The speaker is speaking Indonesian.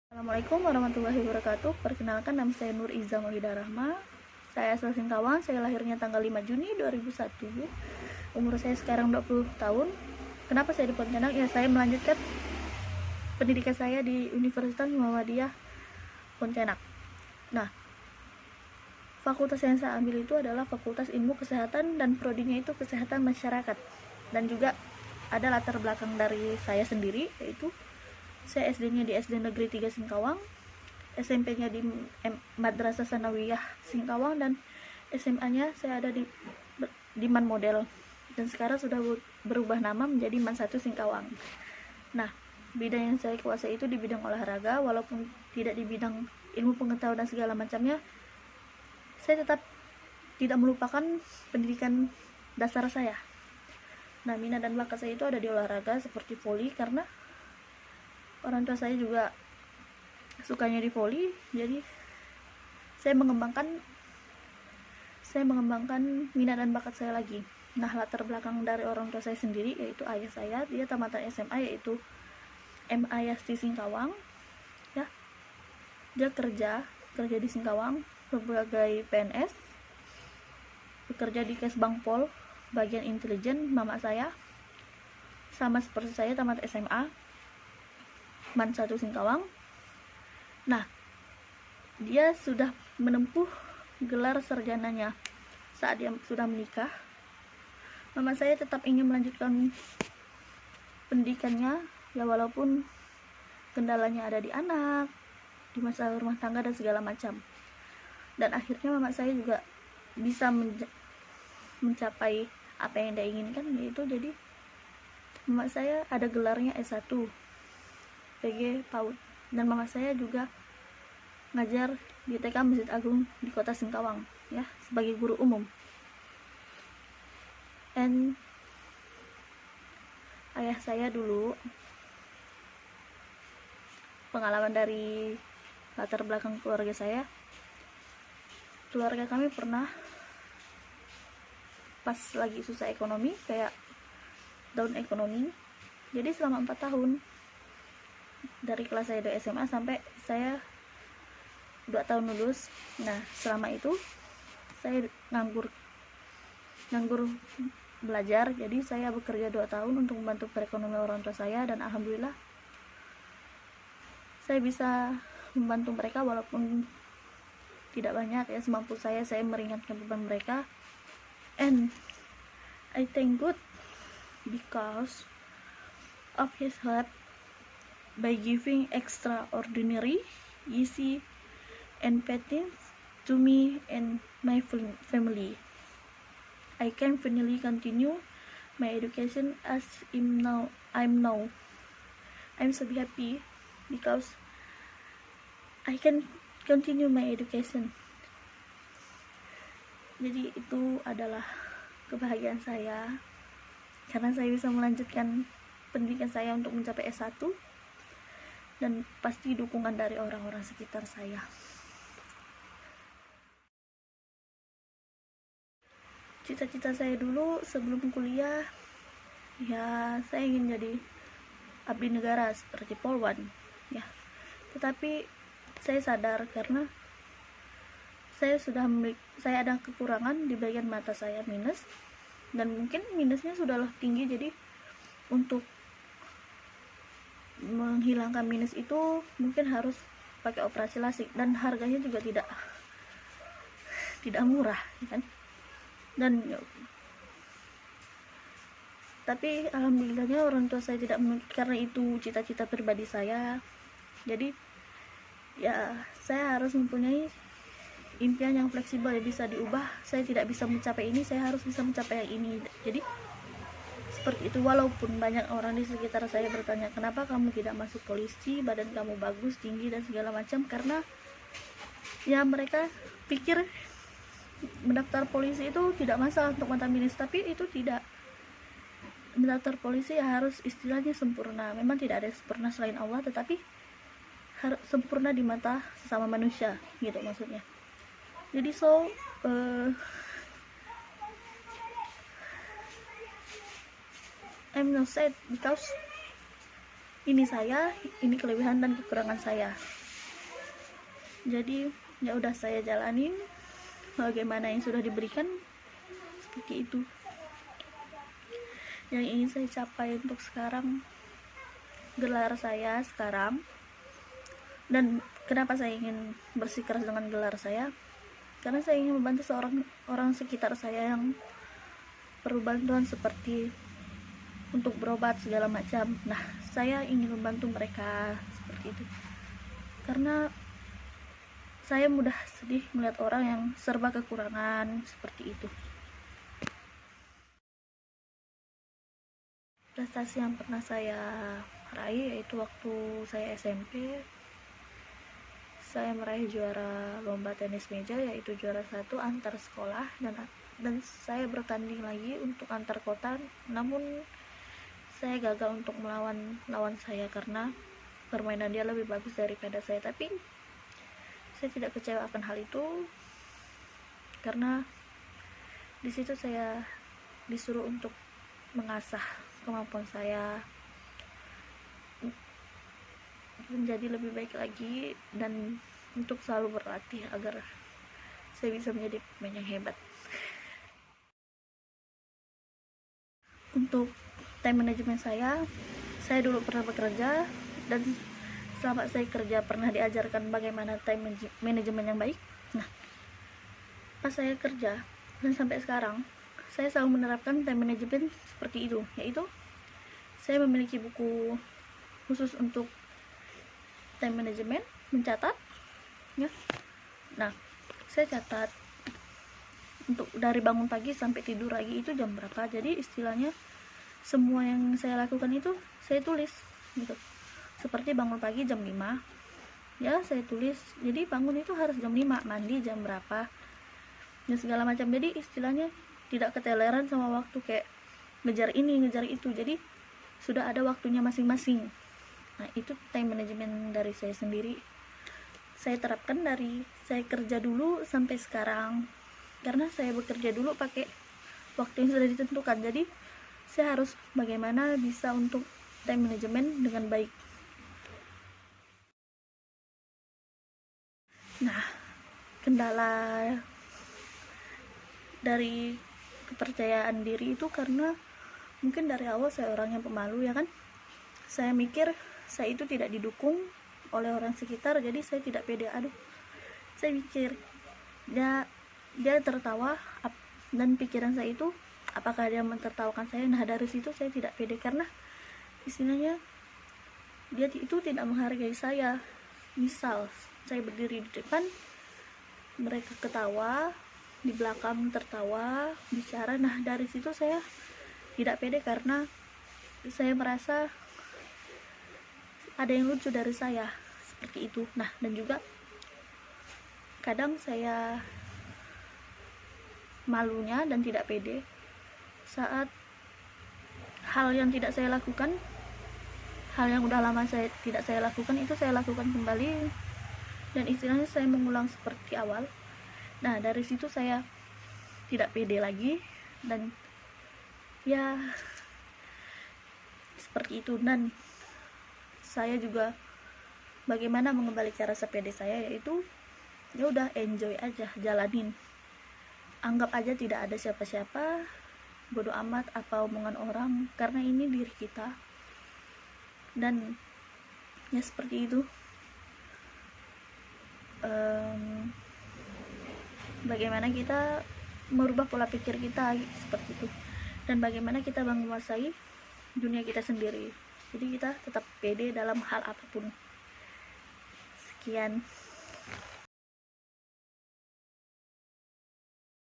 Assalamualaikum warahmatullahi wabarakatuh. Perkenalkan, nama saya Nur Iza Maulida Rahma. Saya asal Singkawang. Saya lahirnya tanggal 5 Juni 2001. Umur saya sekarang 20 tahun. Kenapa saya di Pontianak? Ya, saya melanjutkan pendidikan saya di Universitas Muhammadiyah Pontianak. Nah, fakultas yang saya ambil itu adalah Fakultas Ilmu Kesehatan dan prodinya itu Kesehatan Masyarakat. Dan juga ada latar belakang dari saya sendiri, yaitu saya SD-nya di SD Negeri 3 Singkawang, SMP-nya di Madrasah Sanawiyah Singkawang, dan SMA-nya saya ada di Man Model, dan sekarang sudah berubah nama menjadi Man 1 Singkawang. Nah, bidang yang saya kuasai itu di bidang olahraga, walaupun tidak di bidang ilmu pengetahuan dan segala macamnya. Saya tetap tidak melupakan pendidikan dasar saya. Nah, minat dan bakat saya itu ada di olahraga seperti voli, karena orang tua saya juga sukanya di voli, jadi saya mengembangkan minat dan bakat saya lagi. Nah, latar belakang dari orang tua saya sendiri, yaitu ayah saya, dia tamatan SMA, yaitu MA Yasti Singkawang, ya. Dia kerja di Singkawang sebagai PNS, bekerja di Kesbangpol bagian intelijen. Mama saya sama seperti saya, tamat SMA Man 1 Singkawang. Nah, dia sudah menempuh gelar sarjananya saat dia sudah menikah. Mama saya tetap ingin melanjutkan pendidikannya, ya walaupun kendalanya ada di anak, di masalah rumah tangga dan segala macam. Dan akhirnya mama saya juga bisa mencapai apa yang dia inginkan, yaitu jadi mama saya ada gelarnya S1 PG PAUD, dan mama saya juga ngajar di TK Masjid Agung di Kota Singkawang, ya, sebagai guru umum. And ayah saya dulu, pengalaman dari latar belakang keluarga saya, keluarga kami pernah pas lagi susah ekonomi, kayak down ekonomi. Jadi selama 4 tahun, dari kelas saya 2 SMA sampai saya 2 tahun lulus. Nah, selama itu saya nganggur belajar, jadi saya bekerja 2 tahun untuk membantu perekonomian orang tua saya, dan alhamdulillah saya bisa membantu mereka walaupun tidak banyak, ya, semampu saya meringankan beban mereka. And I thank God because of his help by giving extraordinary, easy, and patience to me and my family. I can finally continue my education as I'm now. I'm so happy because I can continue my education. Jadi itu adalah kebahagiaan saya, karena saya bisa melanjutkan pendidikan saya untuk mencapai S1, dan pasti dukungan dari orang-orang sekitar saya. Cita-cita saya dulu sebelum kuliah, ya, saya ingin jadi abdi negara seperti Polwan, ya. Tetapi saya sadar karena saya ada kekurangan di bagian mata saya, minus, dan mungkin minusnya sudah tinggi, jadi untuk menghilangkan minus itu mungkin harus pakai operasi lasik, dan harganya juga tidak murah, ya kan. Dan tapi alhamdulillahnya orang tua saya tidak menuntut, karena itu cita-cita pribadi saya. Jadi ya, saya harus mempunyai impian yang fleksibel, ya, bisa diubah. Saya tidak bisa mencapai ini, saya harus bisa mencapai yang ini. Jadi seperti itu. Walaupun banyak orang di sekitar saya bertanya, kenapa kamu tidak masuk polisi, badan kamu bagus, tinggi, dan segala macam, karena ya mereka pikir mendaftar polisi itu tidak masalah untuk mata minus, tapi itu tidak. Mendaftar polisi ya harus istilahnya sempurna. Memang tidak ada yang sempurna selain Allah, tetapi harus sempurna di mata sesama manusia, gitu maksudnya. Jadi I'm not sad because ini saya, ini kelebihan dan kekurangan saya. Jadi ya udah, saya jalanin bagaimana yang sudah diberikan, seperti itu yang ingin saya capai untuk sekarang, gelar saya sekarang. Dan kenapa saya ingin bersikeras dengan gelar saya? Karena saya ingin membantu orang sekitar saya yang perlu bantuan seperti untuk berobat segala macam. Nah, saya ingin membantu mereka seperti itu. Karena saya mudah sedih melihat orang yang serba kekurangan seperti itu. Prestasi yang pernah saya raih yaitu waktu saya SMP, saya meraih juara lomba tenis meja, yaitu juara 1 antar sekolah, dan saya bertanding lagi untuk antar kota, namun saya gagal untuk melawan lawan saya karena permainan dia lebih bagus daripada saya. Tapi saya tidak kecewa akan hal itu, karena di situ saya disuruh untuk mengasah kemampuan saya menjadi lebih baik lagi, dan untuk selalu berlatih agar saya bisa menjadi pemain yang hebat. Untuk time management saya dulu pernah bekerja, dan selama saya kerja pernah diajarkan bagaimana time management yang baik. Nah, pas saya kerja dan sampai sekarang, saya selalu menerapkan time management seperti itu, yaitu saya memiliki buku khusus untuk time management, mencatat ya. Nah, saya catat untuk dari bangun pagi sampai tidur lagi itu jam berapa. Jadi istilahnya semua yang saya lakukan itu saya tulis gitu. Seperti bangun pagi jam 5 ya, saya tulis. Jadi bangun itu harus jam 5, mandi jam berapa dan segala macam. Jadi istilahnya tidak keteleran sama waktu kayak ngejar ini ngejar itu. Jadi sudah ada waktunya masing-masing. Nah, itu time management dari saya sendiri. Saya terapkan dari saya kerja dulu sampai sekarang. Karena saya bekerja dulu pakai waktu yang sudah ditentukan. Jadi saya harus bagaimana bisa untuk time management dengan baik. Nah, kendala dari kepercayaan diri itu karena mungkin dari awal saya orang yang pemalu ya kan. Saya mikir saya itu tidak didukung oleh orang sekitar, jadi saya tidak pede. Saya mikir dia tertawa, dan pikiran saya itu apakah dia mentertawakan saya. Nah, dari situ saya tidak pede karena istilahnya dia itu tidak menghargai saya. Misal saya berdiri di depan, mereka ketawa, di belakang tertawa, bicara. Nah, dari situ saya tidak pede karena saya merasa ada yang lucu dari saya, seperti itu. Nah, dan juga kadang saya malunya dan tidak pede saat hal yang tidak saya lakukan, hal yang udah lama tidak saya lakukan, itu saya lakukan kembali, dan istilahnya saya mengulang seperti awal. Nah, dari situ saya tidak pede lagi, dan ya seperti itu. Dan saya juga bagaimana mengembalikan rasa pede saya, yaitu ya udah, enjoy aja, jalanin, anggap aja tidak ada siapa-siapa, bodo amat apa omongan orang, karena ini diri kita. Dan ya seperti itu. Bagaimana kita merubah pola pikir kita seperti itu, dan bagaimana kita menguasai dunia kita sendiri. Jadi kita tetap pede dalam hal apapun. Sekian.